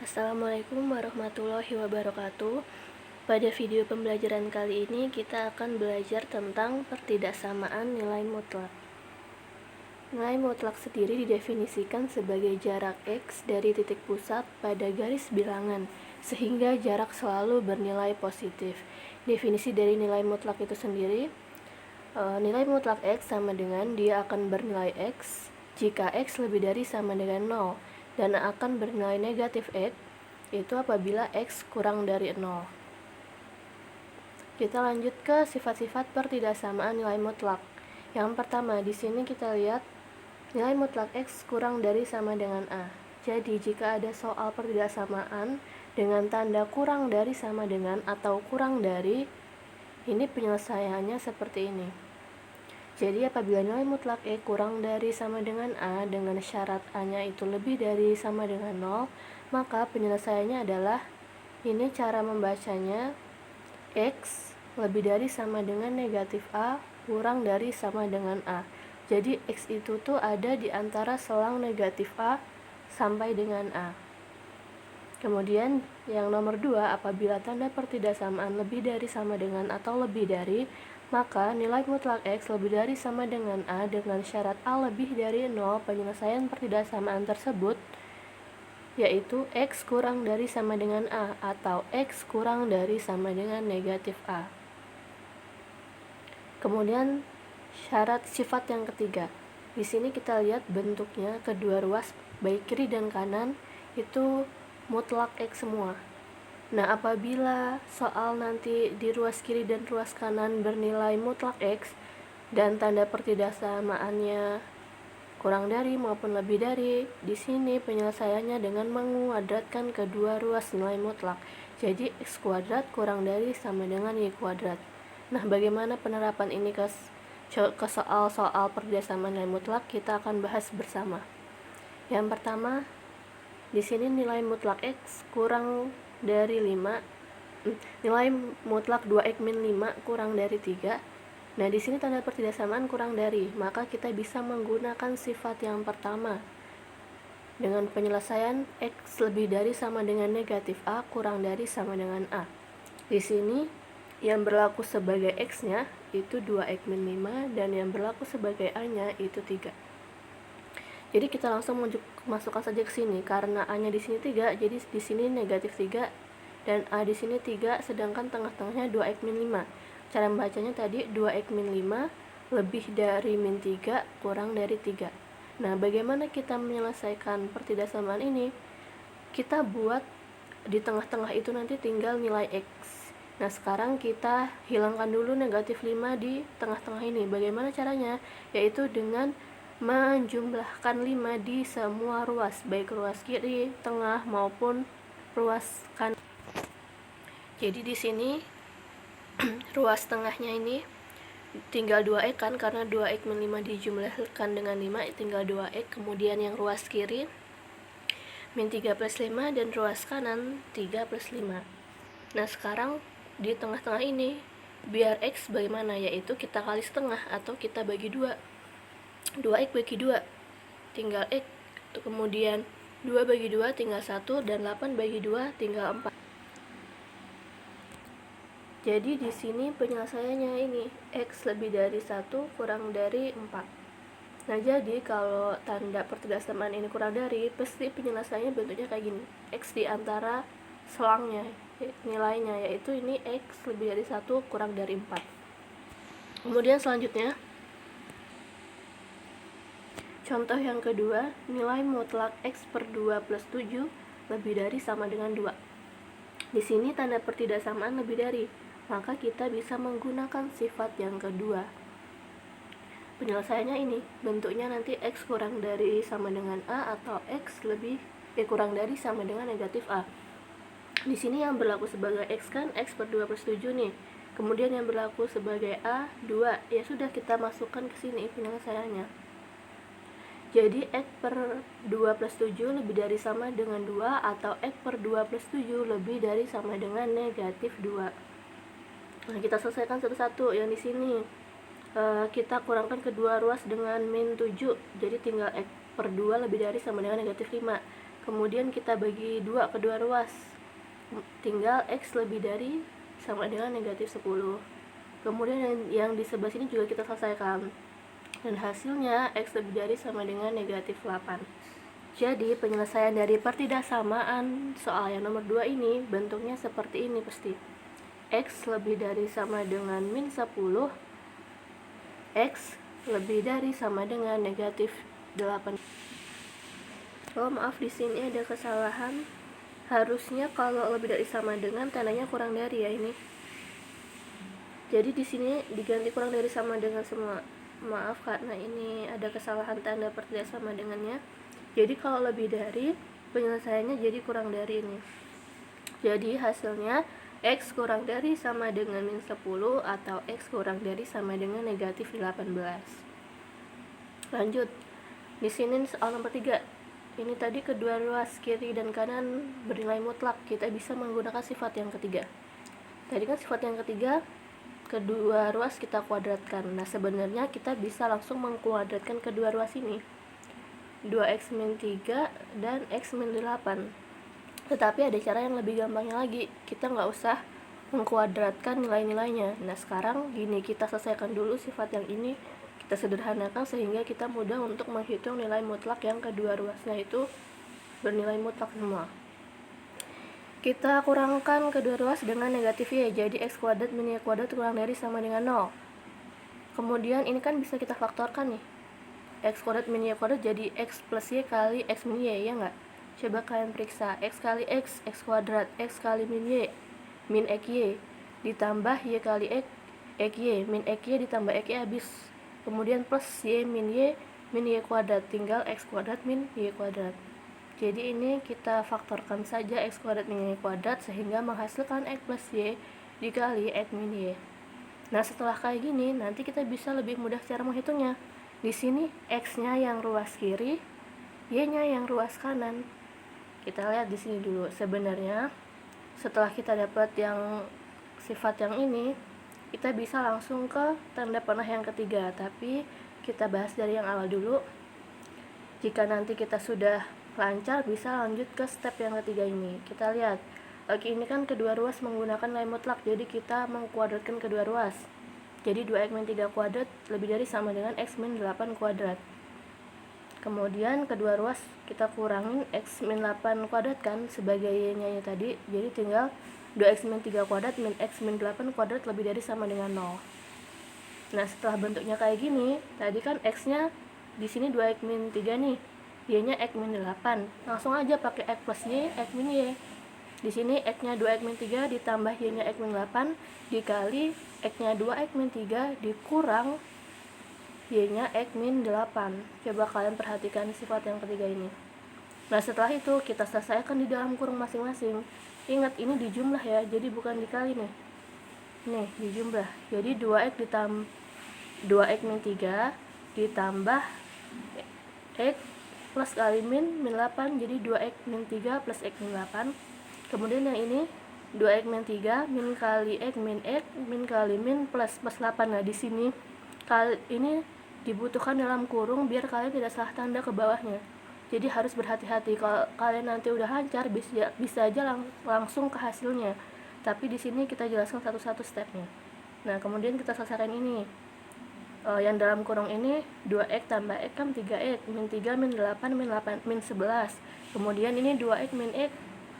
Assalamualaikum warahmatullahi wabarakatuh. Pada video pembelajaran kali ini kita akan belajar tentang pertidaksamaan nilai mutlak. Nilai mutlak sendiri didefinisikan sebagai jarak X dari titik pusat pada garis bilangan, sehingga jarak selalu bernilai positif. Definisi dari nilai mutlak itu sendiri, nilai mutlak X sama dengan dia akan bernilai X jika X lebih dari sama dengan 0, dan akan bernilai negatif X itu apabila X kurang dari 0. Kita lanjut ke sifat-sifat pertidaksamaan nilai mutlak. Yang pertama, di sini kita lihat nilai mutlak X kurang dari sama dengan A. Jadi, jika ada soal pertidaksamaan dengan tanda kurang dari sama dengan atau kurang dari, ini penyelesaiannya seperti ini. Jadi, apabila nilai mutlak E kurang dari sama dengan A dengan syarat A-nya itu lebih dari sama dengan 0, maka penyelesaiannya adalah, ini cara membacanya, X lebih dari sama dengan negatif A kurang dari sama dengan A. Jadi X itu tuh ada di antara selang negatif A sampai dengan A. Kemudian yang nomor 2, apabila tanda pertidaksamaan lebih dari sama dengan atau lebih dari, maka nilai mutlak X lebih dari sama dengan A dengan syarat A lebih dari 0. Penyelesaian pertidaksamaan tersebut yaitu X kurang dari sama dengan A atau X kurang dari sama dengan negatif A. Kemudian syarat sifat yang ketiga. Di sini kita lihat bentuknya kedua ruas baik kiri dan kanan itu mutlak X semua. Nah, apabila soal nanti di ruas kiri dan ruas kanan bernilai mutlak X dan tanda pertidaksamaannya kurang dari maupun lebih dari, di sini penyelesaiannya dengan menguadratkan kedua ruas nilai mutlak. Jadi X kuadrat kurang dari sama dengan Y kuadrat. Nah, bagaimana penerapan ini ke soal-soal pertidaksamaan nilai mutlak, kita akan bahas bersama. Yang pertama, di sini nilai mutlak X kurang dari 5, nilai mutlak 2X min 5 kurang dari 3. Nah, di sini tanda pertidaksamaan kurang dari, maka kita bisa menggunakan sifat yang pertama dengan penyelesaian X lebih dari sama dengan negatif A kurang dari sama dengan A. Di sini yang berlaku sebagai X-nya itu 2X min 5 dan yang berlaku sebagai A-nya itu 3. Jadi kita langsung masukkan saja ke sini, karena A-nya di sini 3, jadi di sini negatif 3 dan A di sini 3, sedangkan tengah-tengahnya 2X min 5. Cara membacanya tadi 2X min 5 lebih dari min 3 kurang dari 3. Nah, bagaimana kita menyelesaikan pertidaksamaan ini? Kita buat di tengah-tengah itu nanti tinggal nilai X. Nah, sekarang kita hilangkan dulu negatif 5 di tengah-tengah ini. Bagaimana caranya? Yaitu dengan menjumlahkan 5 di semua ruas, baik ruas kiri, tengah, maupun ruas kanan. Jadi di sini ruas tengahnya ini tinggal 2X kan, karena 2X min 5 dijumlahkan dengan 5 tinggal 2X. Kemudian yang ruas kiri min 3 plus 5 dan ruas kanan 3 plus 5. Nah, sekarang di tengah-tengah ini biar X bagaimana, yaitu kita kali setengah atau kita bagi 2. 2X bagi 2 tinggal X, kemudian 2 bagi 2 tinggal 1, dan 8 bagi 2 tinggal 4. Jadi di sini penyelesaiannya ini X lebih dari 1 kurang dari 4. Nah, jadi kalau tanda pertidaksamaan ini kurang dari, pasti penyelesaiannya bentuknya kayak gini. X di antara selangnya nilainya, yaitu ini X lebih dari 1 kurang dari 4. Kemudian selanjutnya, contoh yang kedua, nilai mutlak X per 2 plus 7 lebih dari sama dengan 2. Di sini tanda pertidaksamaan lebih dari, maka kita bisa menggunakan sifat yang kedua. Penyelesaiannya ini, bentuknya nanti X kurang dari sama dengan A atau X kurang dari sama dengan negatif A. Di sini yang berlaku sebagai X kan X per 2 plus 7 nih. Kemudian yang berlaku sebagai A 2. Ya sudah, kita masukkan ke sini penyelesaiannya. Jadi X per 2 plus 7 lebih dari sama dengan 2 atau X per 2 plus 7 lebih dari sama dengan negatif 2. Nah, kita selesaikan satu-satu. Yang di sini kita kurangkan kedua ruas dengan min 7, jadi tinggal X per 2 lebih dari sama dengan negatif 5. kemudian kita bagi 2 kedua ruas, tinggal X lebih dari sama dengan negatif 10. Kemudian yang di sebelah sini juga kita selesaikan, dan hasilnya X lebih dari sama dengan negatif 8. Jadi penyelesaian dari pertidaksamaan soal yang nomor 2 ini bentuknya seperti ini pasti. X lebih dari sama dengan min 10, X lebih dari sama dengan negatif 8. Oh maaf, di sini ada kesalahan. Harusnya kalau lebih dari sama dengan tandanya kurang dari ya ini. Jadi di sini diganti kurang dari sama dengan semua. Maaf karena ini ada kesalahan tanda tidak sama dengannya. Jadi kalau lebih dari, penyelesaiannya jadi kurang dari ini. Jadi hasilnya X kurang dari sama dengan min 10 atau X kurang dari sama dengan negatif 18. Lanjut. Di sini soal nomor 3. Ini tadi kedua ruas kiri dan kanan bernilai mutlak. Kita bisa menggunakan sifat yang ketiga. Tadi kan sifat yang ketiga, kedua ruas kita kuadratkan. Nah sebenarnya kita bisa langsung mengkuadratkan kedua ruas ini, 2x min 3 dan x min 8. Tetapi ada cara yang lebih gampangnya lagi. Kita nggak usah mengkuadratkan nilai-nilainya. Nah sekarang gini, kita selesaikan dulu sifat yang ini, kita sederhanakan sehingga kita mudah untuk menghitung nilai mutlak yang kedua ruasnya itu bernilai mutlak semua. Kita kurangkan kedua ruas dengan negatif y, jadi x kuadrat min y kuadrat kurang dari sama dengan 0. Kemudian ini kan bisa kita faktorkan nih, x kuadrat min y kuadrat jadi x plus y kali x min y, ya nggak? Coba kalian periksa, x kali x kuadrat, x kali min y, min x y, ditambah y kali x y, min x y ditambah x y habis. Kemudian plus y min y kuadrat, tinggal x kuadrat min y kuadrat. Jadi ini kita faktorkan saja x kuadrat min y kuadrat sehingga menghasilkan x plus y dikali x min y. Nah setelah kayak gini, nanti kita bisa lebih mudah cara menghitungnya. Di sini x-nya yang ruas kiri, y-nya yang ruas kanan. Kita lihat di sini dulu. Sebenarnya setelah kita dapat yang sifat yang ini, kita bisa langsung ke tanda panah yang ketiga. Tapi kita bahas dari yang awal dulu. Jika nanti kita sudah lancar, bisa lanjut ke step yang ketiga ini. Kita lihat, lagi ini kan kedua ruas menggunakan nilai mutlak, jadi kita mengkuadratkan kedua ruas. Jadi 2x min 3 kuadrat lebih dari sama dengan x min 8 kuadrat. Kemudian kedua ruas kita kurangin x min 8 kuadrat kan sebagai y-nya tadi, jadi tinggal 2x min 3 kuadrat min x min 8 kuadrat lebih dari sama dengan 0. Nah setelah bentuknya kayak gini, tadi kan x-nya di sini 2x min 3 nih, y-nya x min 8. Langsung aja pakai x plus y, x min y. Di sini x-nya 2x min 3 ditambah y-nya x min 8 dikali x-nya 2x min 3 dikurang y-nya x min 8. Coba kalian perhatikan sifat yang ketiga ini. Nah setelah itu kita selesaikan di dalam kurung masing-masing. Ingat ini dijumlah ya, jadi bukan dikali nih. Nih dijumlah. Jadi 2x ditambah 2x min 3 ditambah x plus kali min 8, jadi 2x min 3 plus x min 8. Kemudian yang ini 2x min 3 min kali x min kali min plus 8. Nah di sini kali ini dibutuhkan dalam kurung biar kalian tidak salah tanda ke bawahnya. Jadi harus berhati-hati. Kalau kalian nanti udah lancar, bisa aja langsung ke hasilnya. Tapi di sini kita jelaskan satu-satu stepnya. Nah kemudian kita selesaikan ini. Yang dalam kurung ini 2x tambah x kan 3x, min 3 min 8 min 11. Kemudian ini 2x min x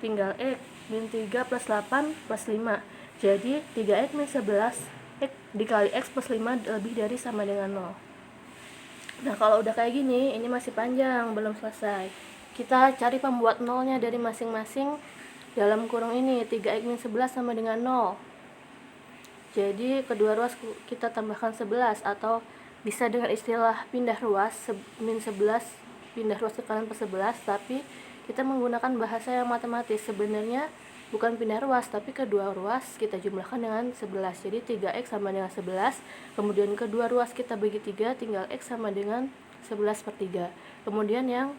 tinggal x, min 3 plus 8 plus 5. Jadi 3x min 11 x dikali x plus 5 lebih dari sama dengan 0. Nah kalau udah kayak gini, ini masih panjang, belum selesai. Kita cari pembuat nolnya dari masing-masing dalam kurung ini. 3x min 11 sama dengan 0. Jadi kedua ruas kita tambahkan 11, atau bisa dengan istilah pindah ruas, min 11 pindah ruas ke kanan per 11, tapi kita menggunakan bahasa yang matematis. Sebenarnya bukan pindah ruas, tapi kedua ruas kita jumlahkan dengan 11. Jadi 3x sama dengan 11, kemudian kedua ruas kita bagi 3, tinggal x sama dengan 11 per 3. Kemudian yang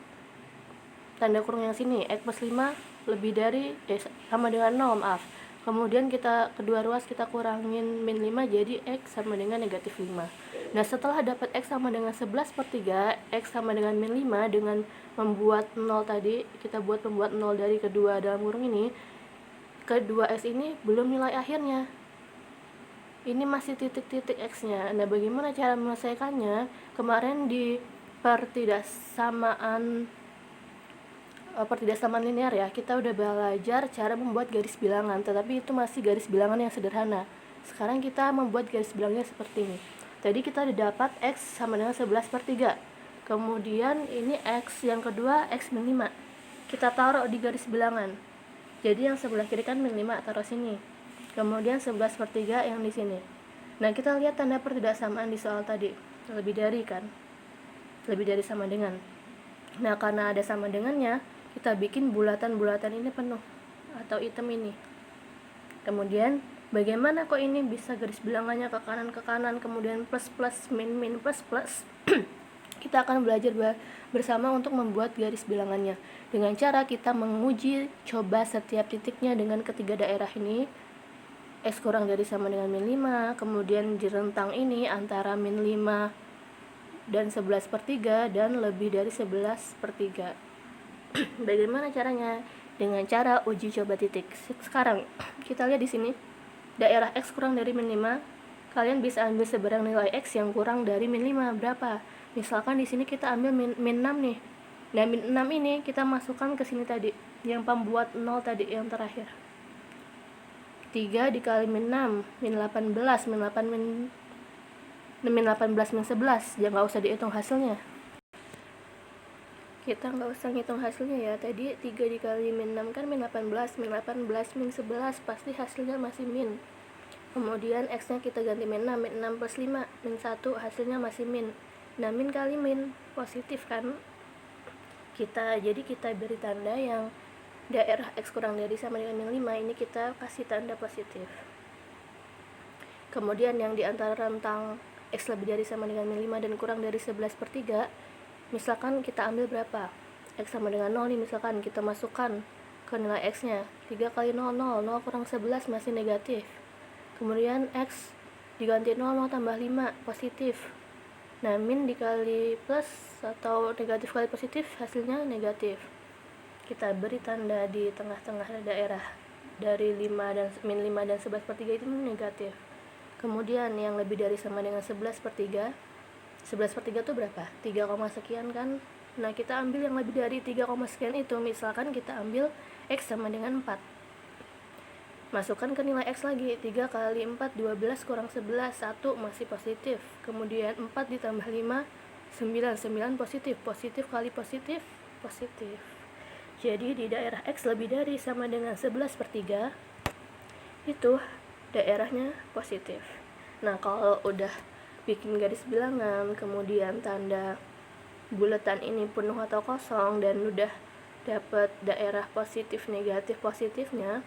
tanda kurung yang sini, x plus 5 lebih dari sama dengan 0, maaf. Kemudian kita kedua ruas kita kurangin min 5, jadi x sama dengan negatif 5. Nah, setelah dapat X sama dengan 11/3, X sama dengan min 5 dengan membuat 0 tadi, kita membuat 0 dari kedua dalam kurung ini, kedua X ini belum nilai akhirnya. Ini masih titik-titik X-nya. Nah, bagaimana cara menyelesaikannya? Kemarin di pertidaksamaan linear ya, kita udah belajar cara membuat garis bilangan, tetapi itu masih garis bilangan yang sederhana. Sekarang kita membuat garis bilangnya seperti ini. Tadi kita udah dapat X sama dengan 11/3. Kemudian ini X yang kedua, X min 5. Kita taruh di garis bilangan. Jadi yang sebelah kiri kan min 5, taruh sini. Kemudian 11/3 yang di sini. Nah, kita lihat tanda pertidaksamaan di soal tadi. Lebih dari kan? Lebih dari sama dengan. Nah, karena ada sama dengannya, kita bikin bulatan-bulatan ini penuh atau item ini. Kemudian bagaimana kok ini bisa garis bilangannya ke kanan, kemudian plus plus, min min, plus plus. Kita akan belajar bersama untuk membuat garis bilangannya dengan cara kita menguji coba setiap titiknya dengan ketiga daerah ini. X kurang dari sama dengan min 5, kemudian di rentang ini antara min 5 dan 11/3 dan lebih dari 11/3. Bagaimana caranya? Dengan cara uji coba titik. Sekarang kita lihat di sini, daerah X kurang dari min 5, kalian bisa ambil sebarang nilai X yang kurang dari min 5 berapa. Misalkan di sini kita ambil min 6 nih. Nah, min 6 ini kita masukkan ke sini tadi, yang pembuat 0 tadi yang terakhir. 3 dikali min 6, min 18, min 8 min 18 min 11. Ya nggak usah dihitung hasilnya. Kita nggak usah ngitung hasilnya ya. Tadi 3 dikali min 6 kan min 18, min 18 min 11, pasti hasilnya masih min. Kemudian X nya kita ganti min 6, min 6 plus 5, min 1, hasilnya masih min. Nah, min kali min positif kan. Jadi kita beri tanda yang daerah X kurang dari sama dengan min 5, ini kita kasih tanda positif. Kemudian yang di antara rentang X lebih dari sama dengan min 5 dan kurang dari 11/3, misalkan kita ambil berapa? X sama dengan 0 nih, misalkan kita masukkan ke nilai X nya 3 kali 0, 0, 0 kurang 11 masih negatif. Kemudian X diganti 0, 0 tambah 5 positif. Nah, min dikali plus atau negatif kali positif hasilnya negatif. Kita beri tanda di tengah-tengah daerah dari 5 dan min 5 dan 11/3 itu negatif. Kemudian yang lebih dari sama dengan 11/3, 11/3 itu berapa? 3, sekian kan. Nah, kita ambil yang lebih dari 3, sekian itu. Misalkan kita ambil X sama dengan 4. Masukkan ke nilai X lagi. 3 kali 4, 12 kurang 11, 1 masih positif. Kemudian 4 ditambah 5, 9, 9 positif. Positif kali positif, positif. Jadi di daerah X lebih dari sama dengan 11/3, itu daerahnya positif. Nah, kalau udah bikin garis bilangan, kemudian tanda bulatan ini penuh atau kosong, dan udah dapat daerah positif, negatif, positifnya,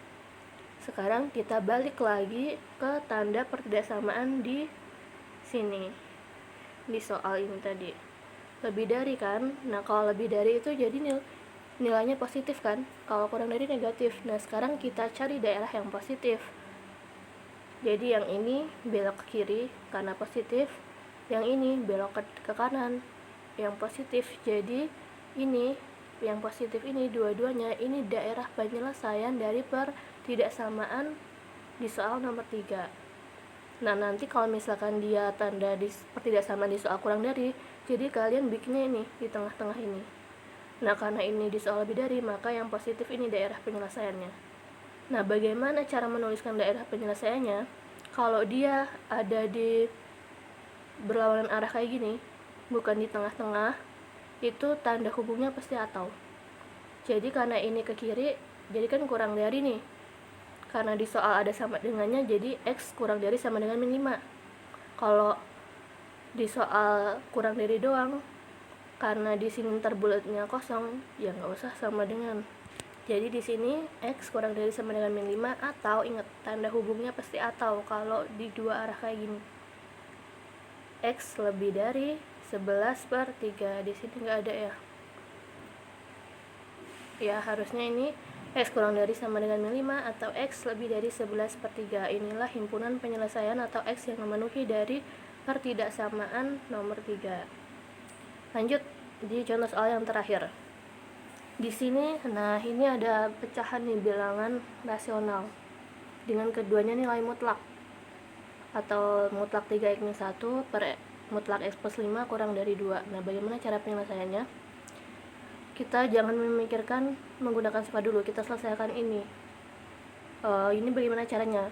sekarang kita balik lagi ke tanda pertidaksamaan di sini, di soal ini tadi. Lebih dari kan. Nah, kalau lebih dari itu jadi nilainya positif kan, kalau kurang dari negatif. Nah, sekarang kita cari daerah yang positif. Jadi yang ini belok ke kiri karena positif, yang ini belok ke kanan yang positif. Jadi ini yang positif ini dua-duanya ini daerah penyelesaian dari pertidaksamaan di soal nomor 3. Nah, nanti kalau misalkan dia tanda di pertidaksamaan di soal kurang dari, jadi kalian bikinnya ini di tengah-tengah ini. Nah, karena ini di soal lebih dari, maka yang positif ini daerah penyelesaiannya. Nah, bagaimana cara menuliskan daerah penyelesaiannya? Kalau dia ada di berlawanan arah kayak gini, bukan di tengah-tengah, itu tanda hubungnya pasti atau. Jadi karena ini ke kiri, jadi kan kurang dari nih. Karena di soal ada sama dengannya, jadi X kurang dari sama dengan min 5. Kalau di soal kurang dari doang, karena di sini ntar bulatnya kosong, ya nggak usah sama dengan. Jadi di sini X kurang dari sama dengan min 5 atau, ingat tanda hubungnya pasti atau kalau di dua arah kayak gini. X lebih dari 11/3, di sini nggak ada ya. Ya, harusnya ini X kurang dari sama dengan min 5 atau X lebih dari 11/3. Inilah himpunan penyelesaian atau X yang memenuhi dari pertidaksamaan nomor 3. Lanjut di contoh soal yang terakhir. Di sini, nah ini ada pecahan nih bilangan rasional dengan keduanya nilai mutlak atau mutlak 3x-1 per mutlak x plus 5 kurang dari 2. Nah, bagaimana cara penyelesaiannya? Kita jangan memikirkan menggunakan sifat dulu, kita selesaikan ini. Ini bagaimana caranya?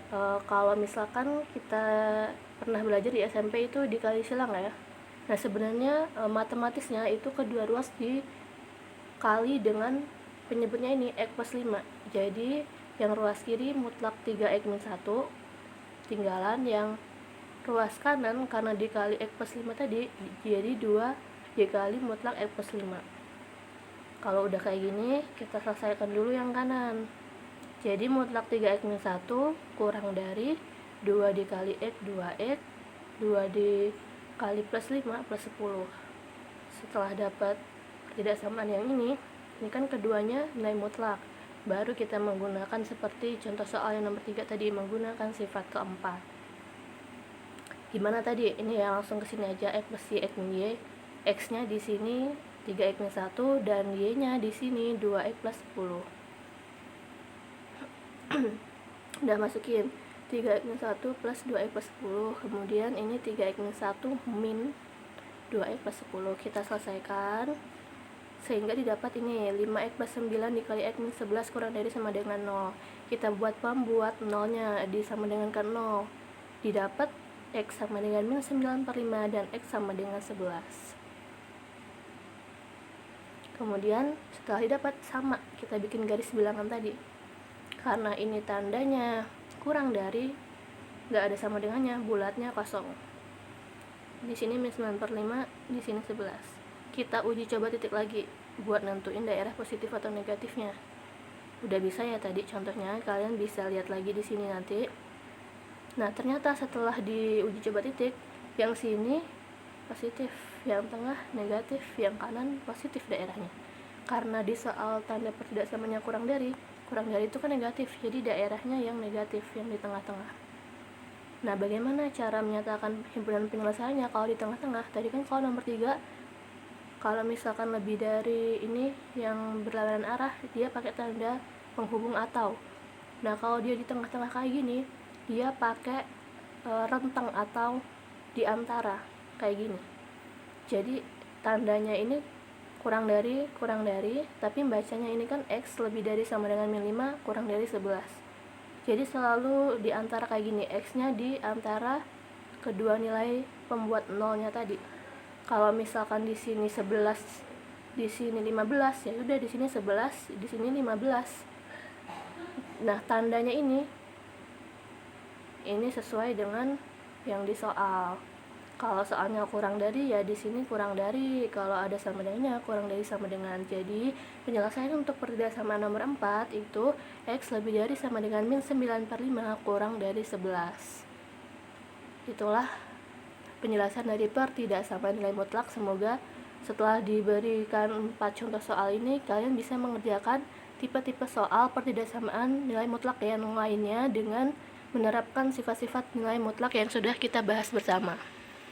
Kalau misalkan kita pernah belajar di SMP itu dikali silang ya. Nah, sebenarnya matematisnya itu kedua ruas dikali dengan penyebutnya ini x plus 5. Jadi yang ruas kiri mutlak 3x-1, tinggalan yang ruas kanan karena dikali x plus 5 tadi jadi 2 dikali mutlak x plus 5. Kalau udah kayak gini, kita selesaikan dulu yang kanan. Jadi mutlak 3x-1 kurang dari 2 dikali x 2x, 2 dikali plus 5 plus 10. Setelah dapat pertidaksamaan yang ini kan keduanya nilai mutlak. Baru kita menggunakan seperti contoh soal yang nomor 3 tadi, menggunakan sifat keempat. Gimana tadi? Ini ya langsung ke sini aja, x plus y x min y. X-nya di sini 3x-1 dan y-nya di sini 2x plus 10. Udah masukin 3x-1 plus 2x plus 10, kemudian ini 3x-1 min 2x plus 10. Kita selesaikan sehingga didapat ini 5x plus 9 dikali x min 11 kurang dari sama dengan 0. Kita buat pembuat 0-nya disama dengan ke 0. Didapat x sama dengan min 9/5 dan x sama dengan 11. Kemudian setelah didapat sama, kita bikin garis bilangan tadi. Karena ini tandanya kurang dari, nggak ada sama dengannya, bulatnya kosong. Di sini min 9/5, di sini 11. Kita uji coba titik lagi buat nentuin daerah positif atau negatifnya. Udah bisa ya tadi contohnya, kalian bisa lihat lagi di sini nanti. Nah, ternyata setelah diuji coba titik, yang sini positif, yang tengah negatif, yang kanan positif daerahnya. Karena di soal tanda pertidaksamaannya kurang dari itu kan negatif, jadi daerahnya yang negatif, yang di tengah-tengah. Nah, bagaimana cara menyatakan himpunan penyelesaiannya kalau di tengah-tengah? Tadi kan kalau nomor 3, kalau misalkan lebih dari ini yang berlawanan arah, dia pakai tanda penghubung atau. Nah, kalau dia di tengah-tengah kayak gini, dia pakai rentang atau di antara kayak gini. Jadi tandanya ini kurang dari, tapi bacanya ini kan x lebih dari sama dengan min 5 kurang dari 11. Jadi selalu di antara kayak gini, x-nya di antara kedua nilai pembuat nolnya tadi. Kalau misalkan di sini 11, di sini 15, ya udah di sini 11, di sini 15. Nah, tandanya ini sesuai dengan yang di soal. Kalau soalnya kurang dari, ya di sini kurang dari. Kalau ada sama dengannya, kurang dari sama dengan. Jadi penyelesaian untuk pertidaksamaan nomor 4 itu x lebih dari sama dengan min 9/5 kurang dari 11. Itulah penjelasan dari pertidaksamaan nilai mutlak. Semoga setelah diberikan 4 contoh soal ini, kalian bisa mengerjakan tipe-tipe soal pertidaksamaan nilai mutlak yang lainnya dengan menerapkan sifat-sifat nilai mutlak yang sudah kita bahas bersama.